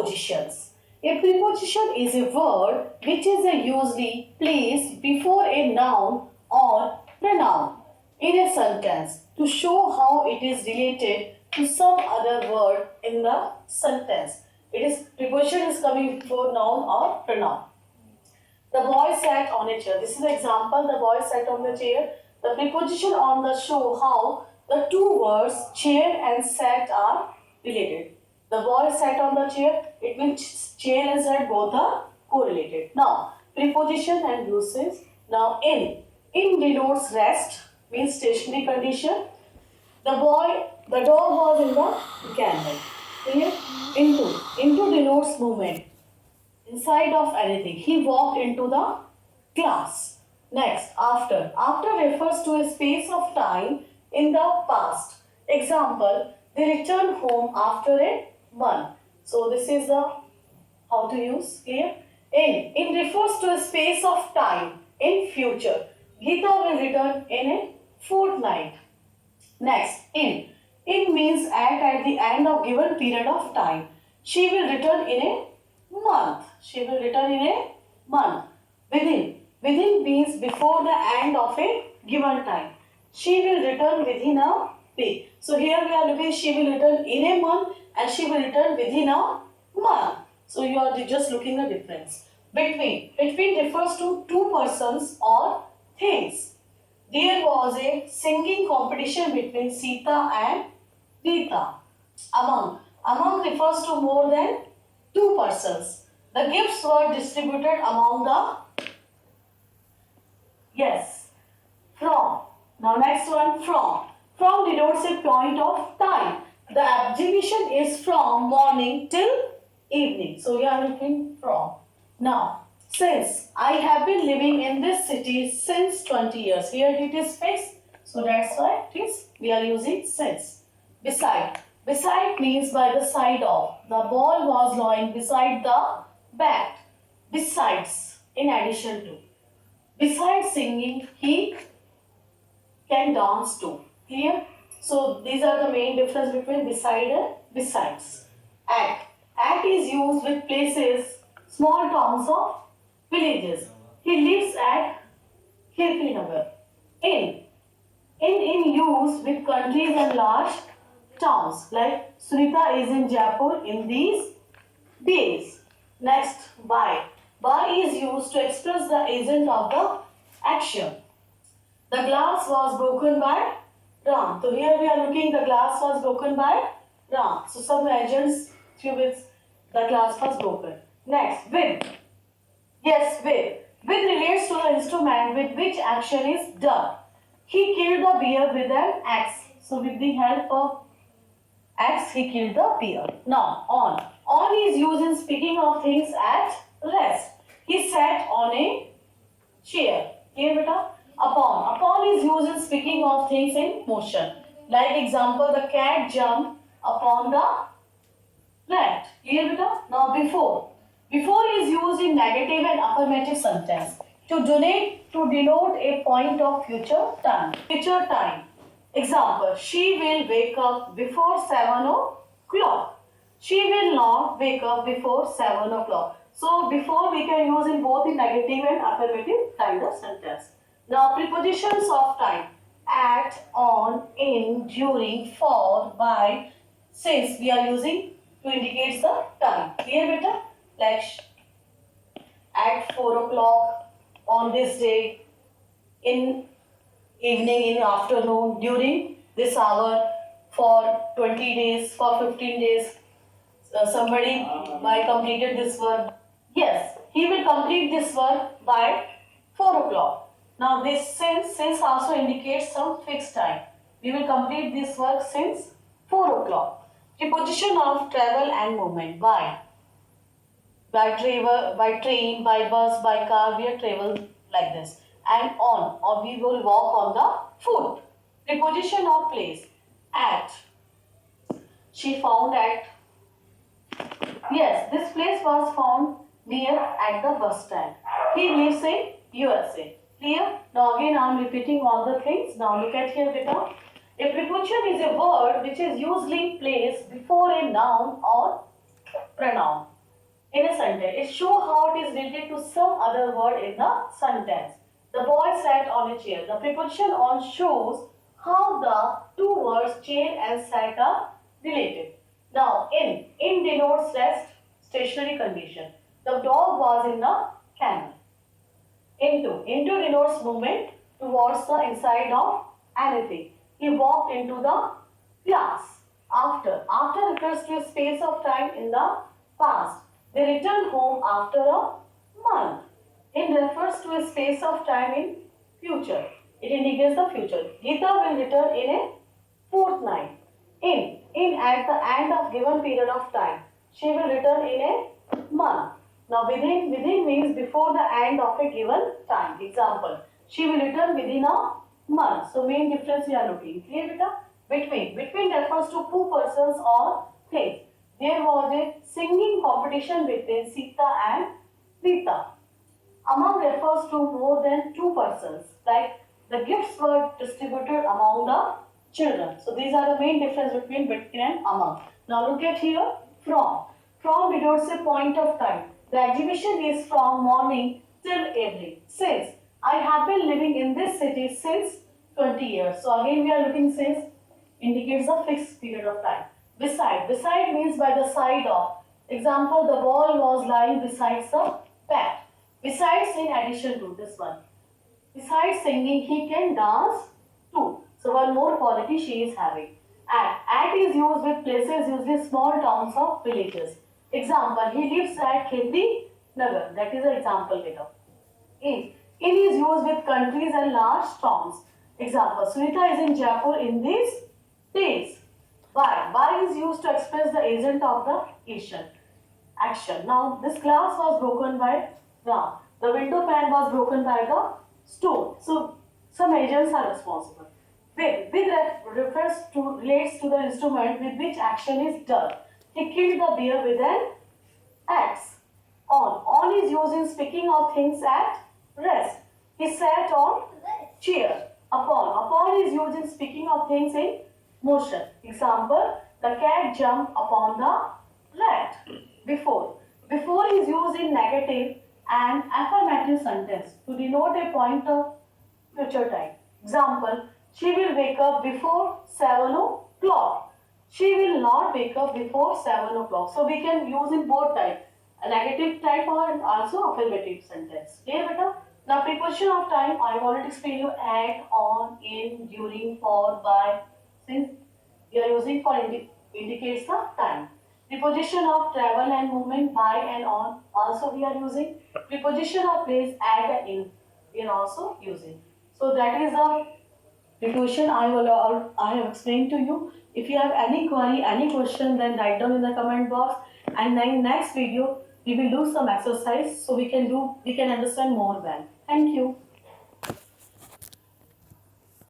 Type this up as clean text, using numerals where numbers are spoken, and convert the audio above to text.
prepositions. A preposition is a word which is usually placed before a noun or pronoun in a sentence to show how it is related to some other word in the sentence. It is preposition is coming before noun or pronoun. The boy sat on a chair. This is an example. The boy sat on the chair. The preposition on the show how the two words chair and sat are related. The boy sat on the chair. It means chair and sat both are correlated. Now, preposition and uses. Now, in. In denotes rest, means stationary condition. The dog was in the canal. Clear? Into. Into denotes movement. Inside of anything. He walked into the class. Next, after. After refers to a space of time in the past. Example, they returned home after a month. So this is the how to use. Clear? In refers to a space of time in future. Geeta will return in a fortnight. Next, in. In means at the end of given period of time. She will return in a month. She will return in a month. Within. Within means before the end of a given time. She will return within a week. So here we are looking, she will return in a month and she will return within a month. So you are just looking the difference. Between. Between refers to two persons or things. There was a singing competition between Sita and Rita. Among. Among refers to more than two persons. The gifts were distributed among the, yes, from. Now next one, from. From denotes a point of time. The exhibition is from morning till evening. So we are looking from. Now, since. I have been living in this city since 20 years. Here it is fixed. So that's why it is, we are using since. Beside. Beside means by the side of. The ball was lying beside the bat. Besides, in addition to. Besides singing, he can dance too. Clear? So these are the main difference between beside and besides. At. At is used with places, small towns of villages. He lives at Kirtinagar. In. In use with countries and large towns. Like Sunita is in Jaipur in these days. Next, by. By is used to express the agent of the action. The glass was broken by Ram. So here we are looking, the glass was broken by Ram. So some agents through which the glass was broken. Next, with. Yes, with. With relates to the instrument with which action is done. He killed the bear with an axe. So with the help of axe, he killed the bear. Now, on. On is used in speaking of things at rest. He sat on a chair. Here, beta. Upon. Upon is used in speaking of things in motion. Like example, the cat jumped upon the rat. Here, beta. Now, before. Before is used in negative and affirmative sentence to denote a point of future time. Future time. Example, she will wake up before 7 o'clock. She will not wake up before 7 o'clock. So, before we can use in both in negative and affirmative kind of sentence. Now, prepositions of time. At, on, in, during, for, by, since we are using to indicate the time. Clear, beta? Like at 4 o'clock, on this day, in evening, in afternoon, during this hour, for 20 days, for 15 days. Somebody might completed this work. Yes, he will complete this work by 4 o'clock. Now this since also indicates some fixed time. We will complete this work since 4 o'clock. Preposition of travel and movement. By train, by bus, by car, we are travel like this. And on, or we will walk on the foot. Preposition of place. At. She found at. Yes, this place was found near at the bus stand. He lives in USA. Clear? Now again I am repeating all the things. Now look at here, beta. A preposition is a word which is usually placed before a noun or pronoun. in a sentence. It shows how it is related to some other word in the sentence. The boy sat on a chair. The preposition on shows how the two words chair and sat are related. Now, in denotes rest, stationary condition. The dog was in the kennel. Into denotes movement towards the inside of anything. He walked into the class. After refers to a space of time in the past. They returned home after a month. In refers to a space of time in future. It indicates the future. Geeta will return in a fortnight. In at the end of given period of time. She will return in a month. Now within means before the end of a given time. Example, she will return within a month. So main difference we are looking. Clear beta? Between refers to two persons or things. There was a singing competition between Sita and Rita. Among refers to more than two persons. Like the gifts were distributed among the children. So these are the main difference between and among. Now look at here from. From denotes a point of time. The exhibition is from morning till evening. Since I have been living in this city since 20 years. So again we are looking since indicates a fixed period of time. Beside means by the side of. Example, the ball was lying beside the bat. Besides, in addition to this one. Besides singing, he can dance too. So one more quality she is having. At is used with places, usually small towns or villages. Example, he lives at Kheti Nagar. That is an example below. In is used with countries and large towns. Example, Sunita is in Jaipur in these days. By is used to express the agent of the action. Now, this glass was broken by Ram. The window pane was broken by the stone. So, some agents are responsible. Relates to the instrument with which action is done. He killed the bear with an axe. On is used in speaking of things at rest. He sat on chair. Upon is used in speaking of things in motion. Example, the cat jumped upon the rat. Before is used in negative and affirmative sentence to denote a point of future time. Example, she will wake up before 7 o'clock. She will not wake up before 7 o'clock. So we can use in both types, a negative type or also affirmative sentence. Clear beta? Now preposition of time, I have already explained you at, on, in, during, for, by. Since we are using for indicates the time. Preposition of travel and movement, by and on, also we are using. Preposition of place, at and in, we are also using. So that is the preposition I have explained to you. If you have any query, any question, then write down in the comment box. And then next video we will do some exercise so we can understand more well. Thank you.